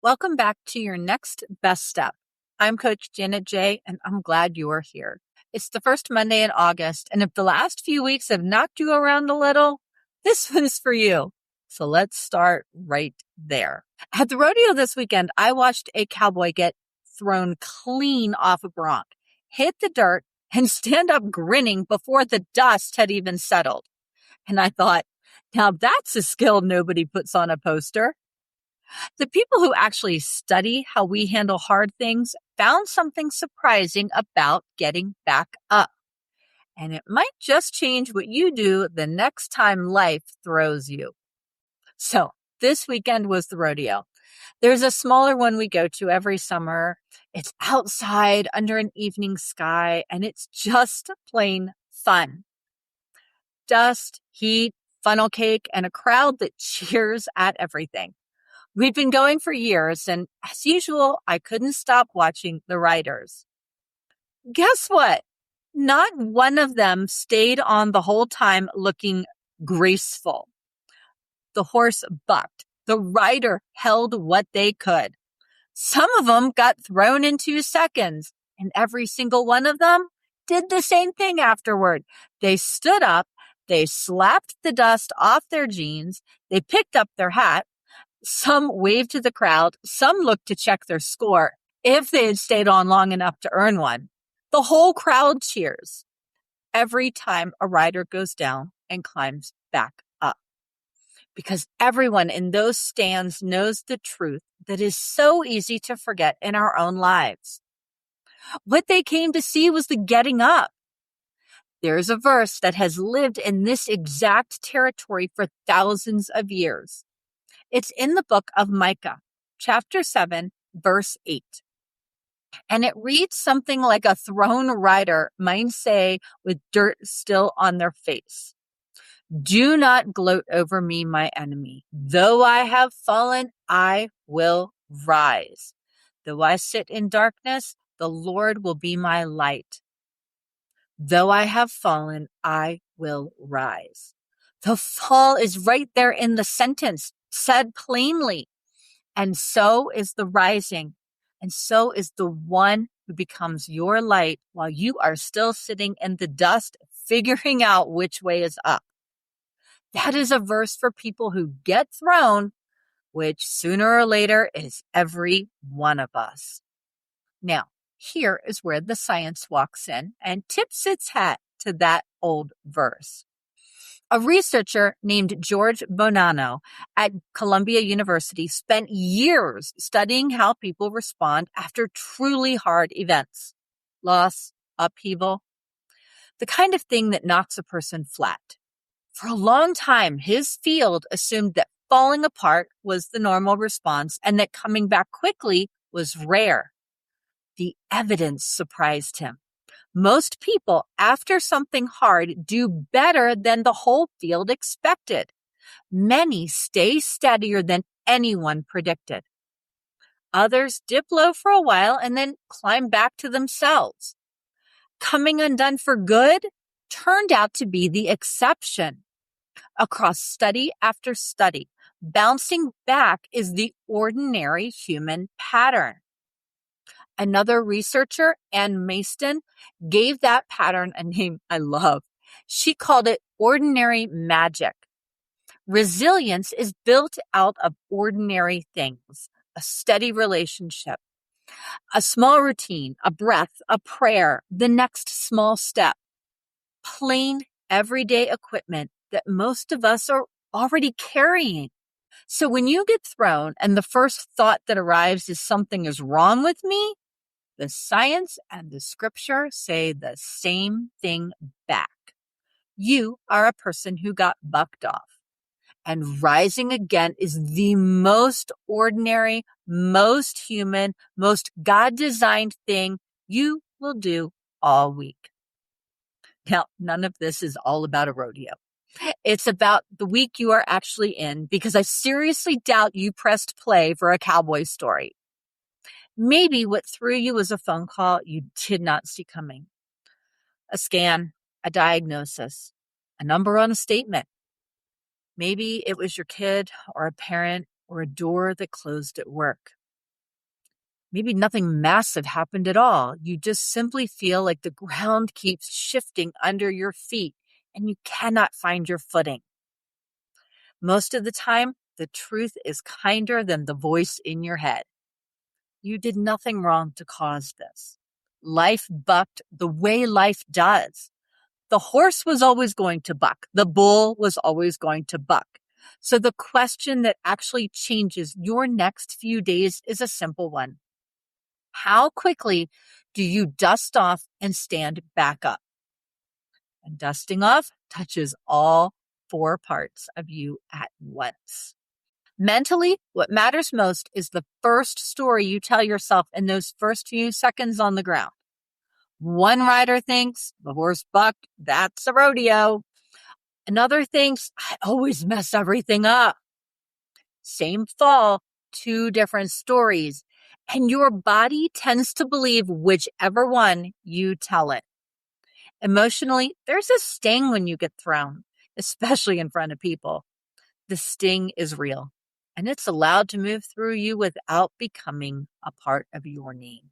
Welcome back to your next best step. I'm Coach Janet J, and I'm glad you are here. It's the first Monday in August, and if the last few weeks have knocked you around a little, this one's for you. So let's start right there. At the rodeo this weekend, I watched a cowboy get thrown clean off a bronc, hit the dirt, and stand up grinning before the dust had even settled. And I thought, now that's a skill nobody puts on a poster. The people who actually study how we handle hard things found something surprising about getting back up. And it might just change what you do the next time life throws you. So this weekend was the rodeo. There's a smaller one we go to every summer. It's outside under an evening sky, and it's just plain fun. Dust, heat, funnel cake, and a crowd that cheers at everything. We'd been going for years, and as usual, I couldn't stop watching the riders. Guess what? Not one of them stayed on the whole time looking graceful. The horse bucked. The rider held what they could. Some of them got thrown in 2 seconds, and every single one of them did the same thing afterward. They stood up, they slapped the dust off their jeans, they picked up their hat. Some waved to the crowd. Some looked to check their score if they had stayed on long enough to earn one. The whole crowd cheers every time a rider goes down and climbs back up, because everyone in those stands knows the truth that is so easy to forget in our own lives. What they came to see was the getting up. There's a verse that has lived in this exact territory for thousands of years. It's in the book of Micah, chapter 7, verse 8. And it reads something like a thrown rider might say with dirt still on their face. Do not gloat over me, my enemy. Though I have fallen, I will rise. Though I sit in darkness, the Lord will be my light. Though I have fallen, I will rise. The fall is right there in the sentence, said plainly. And so is the rising. And so is the one who becomes your light while you are still sitting in the dust, figuring out which way is up. That is a verse for people who get thrown, which sooner or later is every one of us. Now, here is where the science walks in and tips its hat to that old verse. A researcher named George Bonanno at Columbia University spent years studying how people respond after truly hard events, loss, upheaval, the kind of thing that knocks a person flat. For a long time, his field assumed that falling apart was the normal response and that coming back quickly was rare. The evidence surprised him. Most people, after something hard, do better than the whole field expected. Many stay steadier than anyone predicted. Others dip low for a while and then climb back to themselves. Coming undone for good turned out to be the exception. Across study after study, bouncing back is the ordinary human pattern. Another researcher, Ann Masten, gave that pattern a name I love. She called it ordinary magic. Resilience is built out of ordinary things, a steady relationship, a small routine, a breath, a prayer, the next small step, plain everyday equipment that most of us are already carrying. So when you get thrown and the first thought that arrives is something is wrong with me, the science and the scripture say the same thing back. You are a person who got bucked off. And rising again is the most ordinary, most human, most God-designed thing you will do all week. Now, none of this is all about a rodeo. It's about the week you are actually in, because I seriously doubt you pressed play for a cowboy story. Maybe what threw you was a phone call you did not see coming. A scan, a diagnosis, a number on a statement. Maybe it was your kid or a parent or a door that closed at work. Maybe nothing massive happened at all. You just simply feel like the ground keeps shifting under your feet and you cannot find your footing. Most of the time, the truth is kinder than the voice in your head. You did nothing wrong to cause this. Life bucked the way life does. The horse was always going to buck. The bull was always going to buck. So the question that actually changes your next few days is a simple one. How quickly do you dust off and stand back up? And dusting off touches all 4 parts of you at once. Mentally, what matters most is the first story you tell yourself in those first few seconds on the ground. One rider thinks, the horse bucked, that's a rodeo. Another thinks, I always mess everything up. Same fall, 2 different stories. And your body tends to believe whichever one you tell it. Emotionally, there's a sting when you get thrown, especially in front of people. The sting is real, and it's allowed to move through you without becoming a part of your name.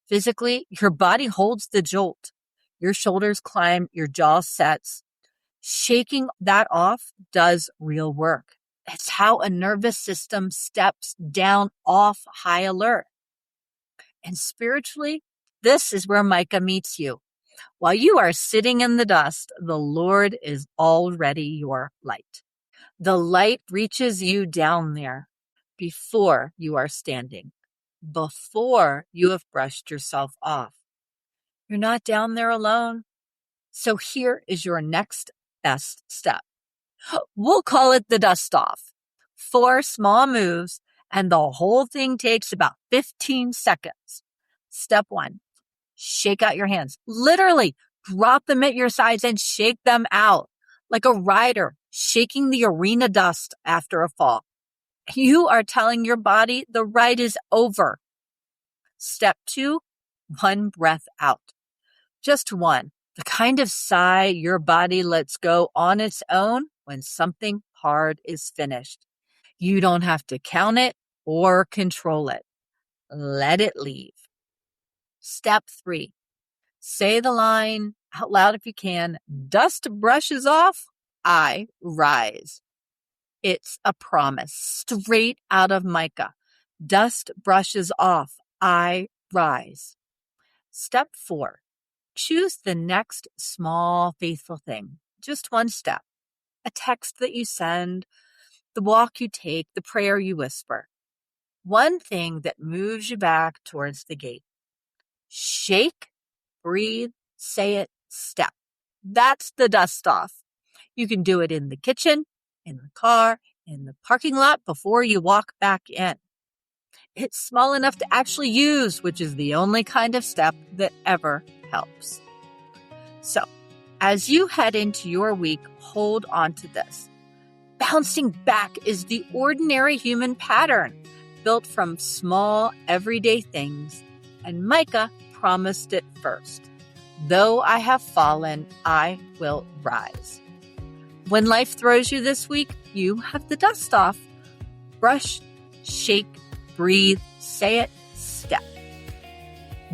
Physically, your body holds the jolt. Your shoulders climb, your jaw sets. Shaking that off does real work. It's how a nervous system steps down off high alert. And spiritually, this is where Micah meets you. While you are sitting in the dust, the Lord is already your light. The light reaches you down there before you are standing, before you have brushed yourself off. You're not down there alone. So here is your next best step. We'll call it the dust off. 4 small moves, and the whole thing takes about 15 seconds. Step 1, shake out your hands. Literally, drop them at your sides and shake them out like a rider shaking the arena dust after a fall. You are telling your body the ride is over. Step 2, 1 breath out. Just 1. The kind of sigh your body lets go on its own when something hard is finished. You don't have to count it or control it. Let it leave. Step 3, say the line out loud if you can. Dust brushes off, I rise. It's a promise straight out of Micah. Dust brushes off, I rise. Step 4, choose the next small, faithful thing. Just 1 step. A text that you send, the walk you take, the prayer you whisper. 1 thing that moves you back towards the gate. Shake, breathe, say it, step. That's the dust off. You can do it in the kitchen, in the car, in the parking lot before you walk back in. It's small enough to actually use, which is the only kind of step that ever helps. So, as you head into your week, hold on to this. Bouncing back is the ordinary human pattern, built from small, everyday things, and Micah promised it first. Though I have fallen, I will rise. When life throws you this week, you have the dust off. Brush, shake, breathe, say it, step.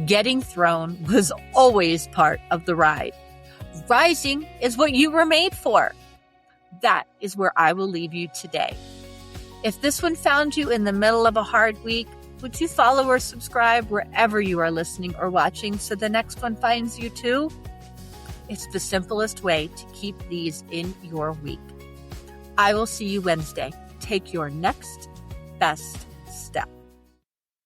Getting thrown was always part of the ride. Rising is what you were made for. That is where I will leave you today. If this one found you in the middle of a hard week, would you follow or subscribe wherever you are listening or watching so the next one finds you too? It's the simplest way to keep these in your week. I will see you Wednesday. Take your next best